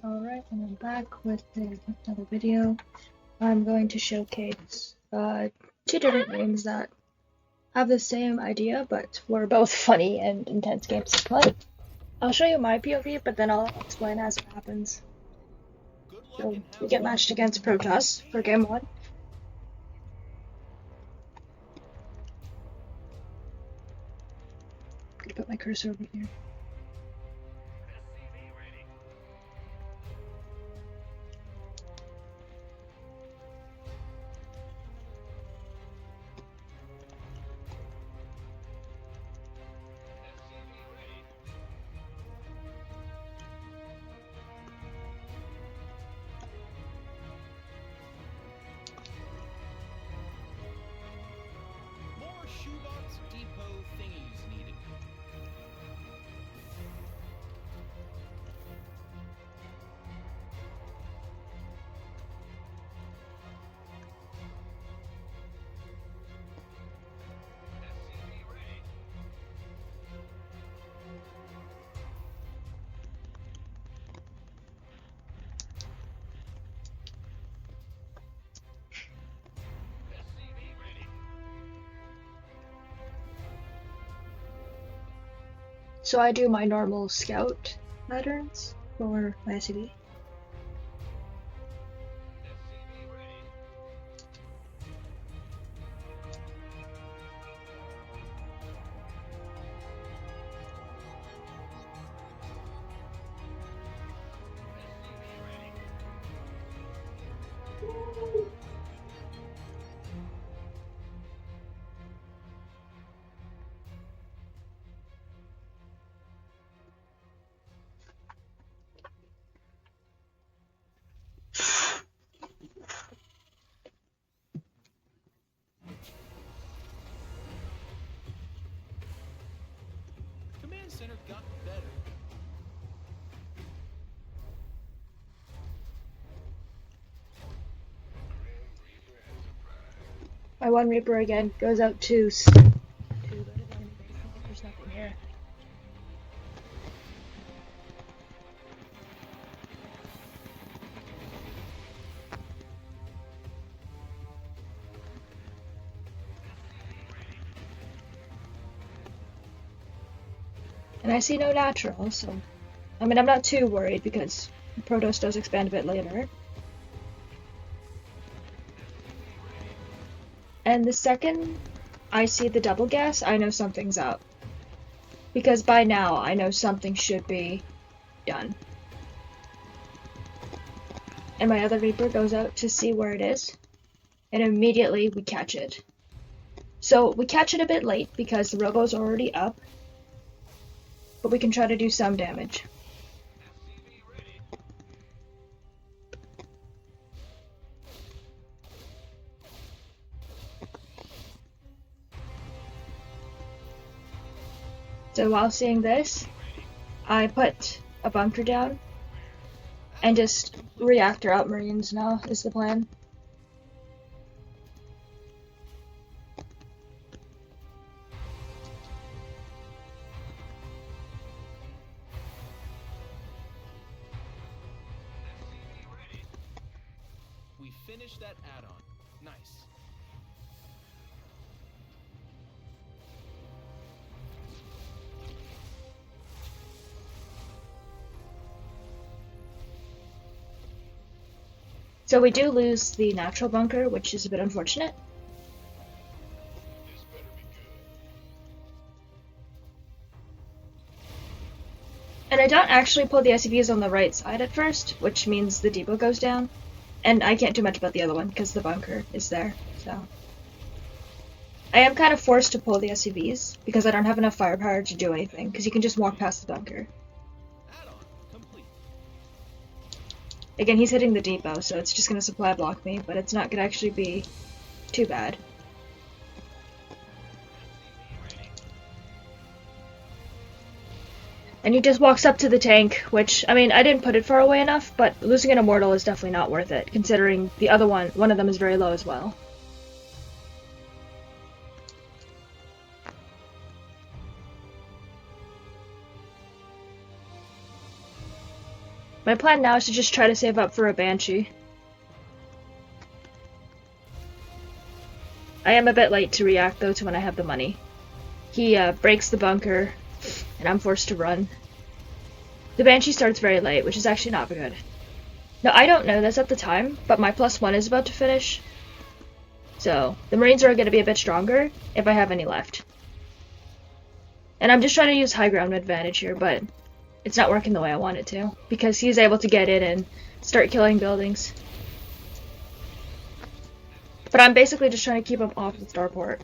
Alright, and I'm back with another video. I'm going to showcase two different games that have the same idea, but were both funny and intense games to play. I'll show you my POV, but then I'll explain as it happens. So we get matched against Protoss for game one. I'm gonna put my cursor over here. More shoebox depot thingies needed. So I do my normal scout patterns for my SCV. Command center got better. My one Reaper again goes out to go to the enemy base. I think there's nothing here. And I see no natural, so I mean I'm not too worried because Protoss does expand a bit later. And the second I see the double gas, I know something's up. Because by now I know something should be done. And my other Reaper goes out to see where it is, and immediately we catch it. So we catch it a bit late because the robo's already up, but we can try to do some damage. So while seeing this, I put a bunker down and just reactor out Marines now is the plan. We finished that add-on. Nice. So we do lose the natural bunker, which is a bit unfortunate. And I don't actually pull the SCVs on the right side at first, which means the depot goes down. And I can't do much about the other one because the bunker is there, so. I am kind of forced to pull the SCVs because I don't have enough firepower to do anything, because you can just walk past the bunker. Add-on complete. Again, he's hitting the depot, so it's just going to supply block me, but it's not going to actually be too bad. And he just walks up to the tank, which, I mean, I didn't put it far away enough, but losing an Immortal is definitely not worth it, considering the other one of them is very low as well. My plan now is to just try to save up for a Banshee. I am a bit late to react though to when I have the money. He breaks the bunker, and I'm forced to run. The Banshee starts very late, which is actually not good. Now, I don't know this at the time, but my +1 is about to finish. So, the Marines are going to be a bit stronger, if I have any left. And I'm just trying to use high ground advantage here, but it's not working the way I want it to, because he's able to get in and start killing buildings. But I'm basically just trying to keep him off the starport.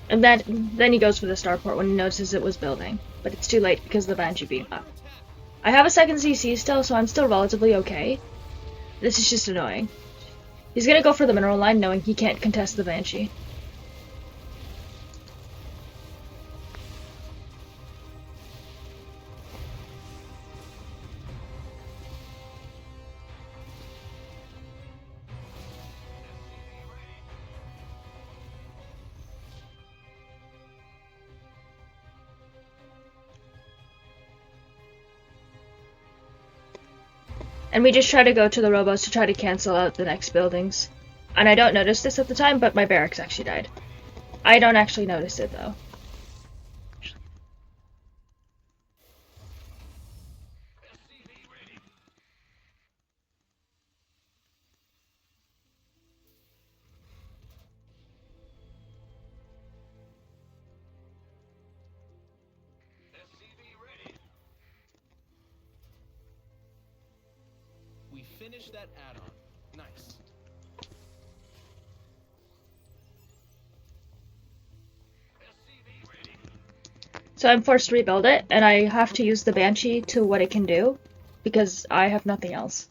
And then he goes for the starport when he notices it was building. But it's too late because the Banshee beat him up. I have a second CC still, so I'm still relatively okay. This is just annoying. He's gonna go for the mineral line knowing he can't contest the Banshee. And we just try to go to the robos to try to cancel out the next buildings. And I don't notice this at the time, but my barracks actually died. I don't actually notice it though. We finished that add-on. Nice. So I'm forced to rebuild it, and I have to use the Banshee to what it can do, because I have nothing else.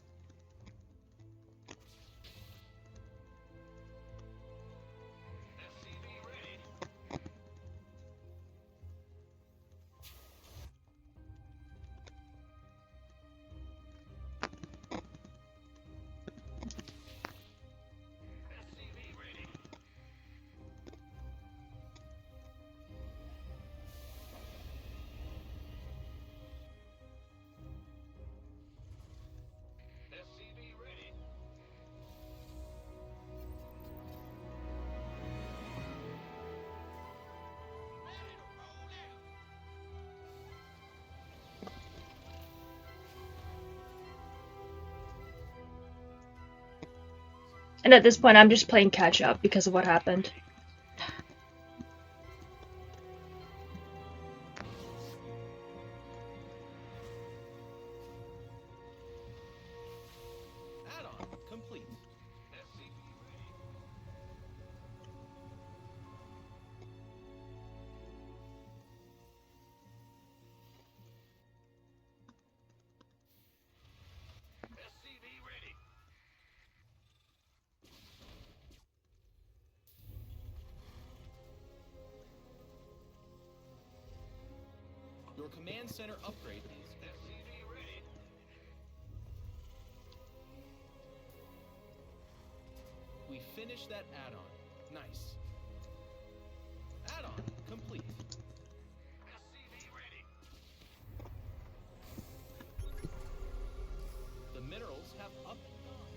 And at this point, I'm just playing catch up because of what happened. Add-on complete. Your command center upgrade is SCV ready. We finished that add-on. Nice. Add-on complete. SCV ready. The minerals have up and gone.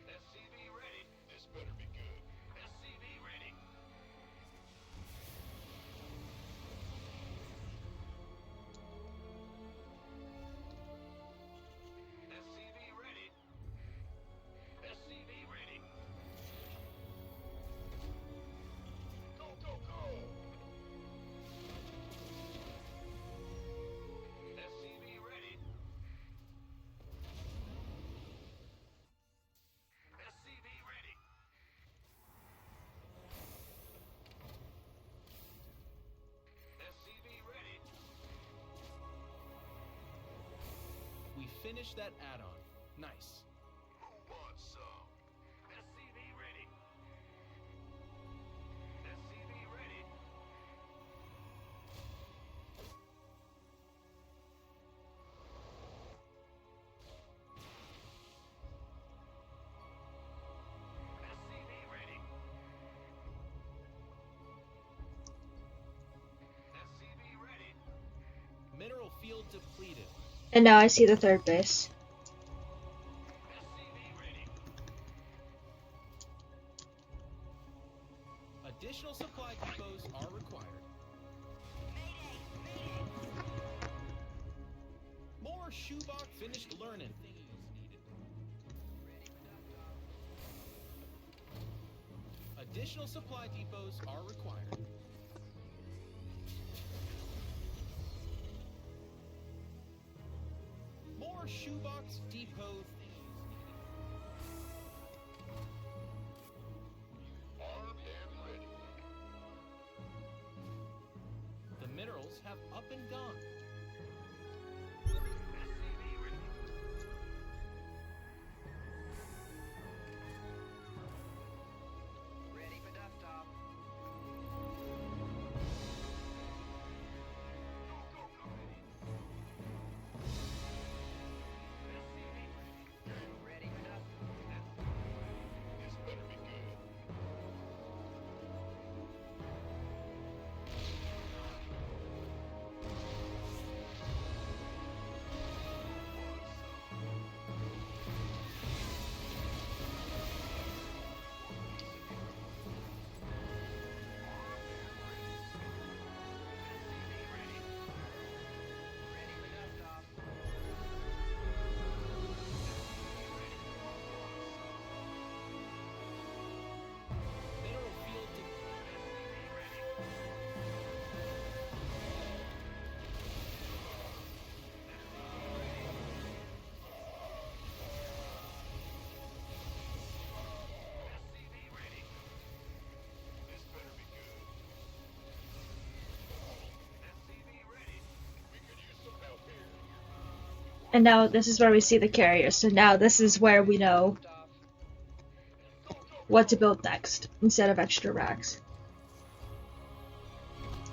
SCV ready. This better be good. SCV ready. SCV ready. SCV ready. Go, go, go! SCV ready. SCV ready. SCV ready. We finished that add-on. Nice. Who wants some? SCV ready. field depleted. And now I see the third base. Additional supply depots are required. More shoebox finished learning. Additional supply depots are required. More shoebox depot. Armed and ready. The minerals have up and gone. Ready for desktop. Ready for desktop. This better be good. Mineral field And now this is where we see the carriers. So now this is where we know what to build next instead of extra racks.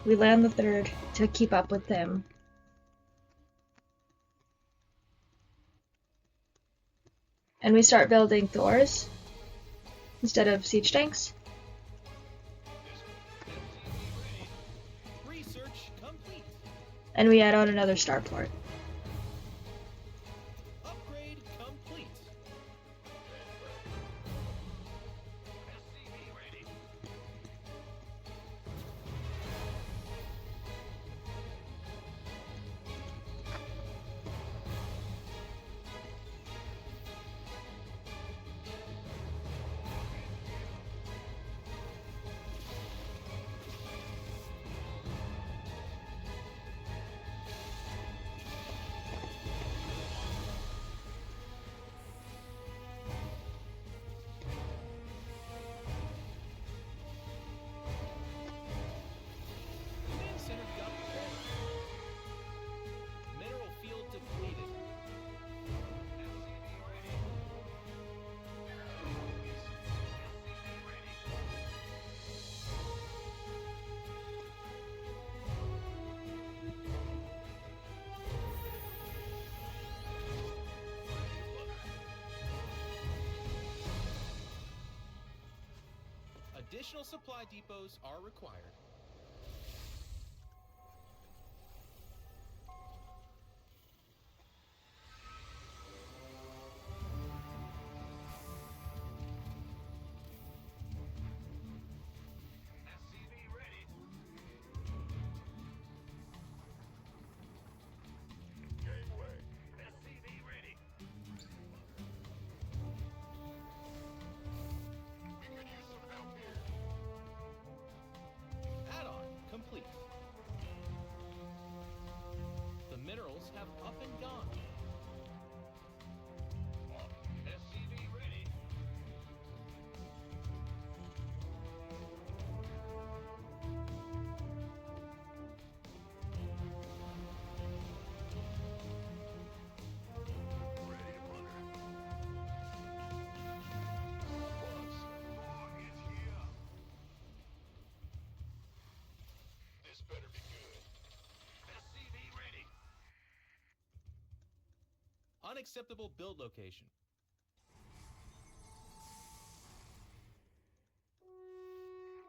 We land the third to keep up with him. And we start building Thors instead of siege tanks. research complete. And we add on another starport. Upgrade complete. Command center got ready. Mineral field depleted. Additional supply depots are required. Add-on complete. The minerals have up and gone. SCV ready. Ready to plunder. Once more is here. This better be good. SCV ready. Unacceptable build location.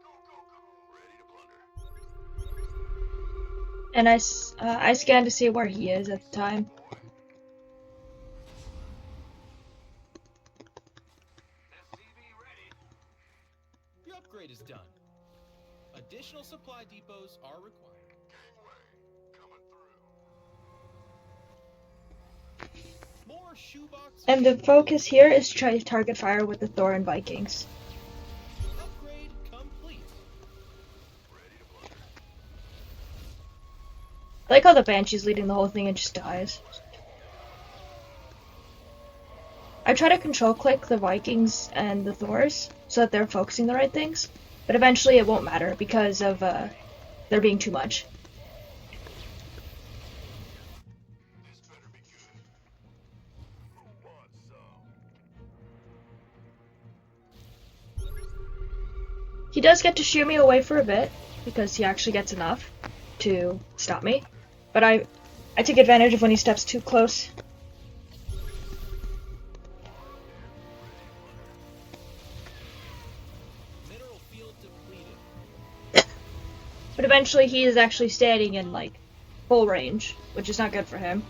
Go, go, go. Ready to plunder. And I scanned to see where he is at the time. Your upgrade is done. Additional supply depots are required. More shoebox. And the focus here is to try to target fire with the Thor and Vikings. Upgrade complete. I like how the Banshee's leading the whole thing and just dies. I try to control click the Vikings and the Thors so that they're focusing the right things, but eventually it won't matter because of there being too much. He does get to shoo me away for a bit because he actually gets enough to stop me, but I take advantage of when he steps too close. Mineral field depleted. But eventually he is actually standing in like full range, which is not good for him.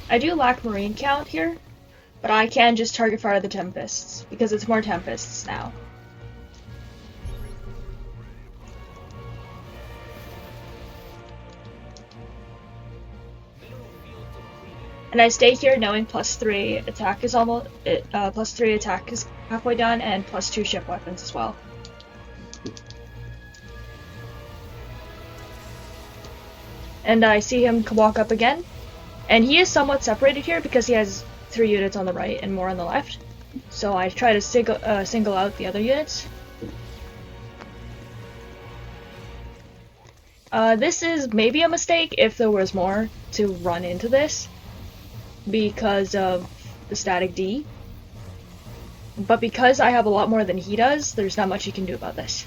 I do lack marine count here, but I can just target fire the Tempests because it's more Tempests now. And I stay here knowing +3 attack is almost +3 attack is halfway done, and +2 ship weapons as well. And I see him walk up again, and he is somewhat separated here because he has 3 units on the right and more on the left. So I try to single out the other units. This is maybe a mistake if there was more to run into this, because of the static D. But because I have a lot more than he does, there's not much you can do about this.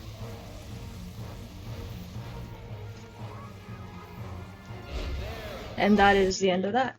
And that is the end of that.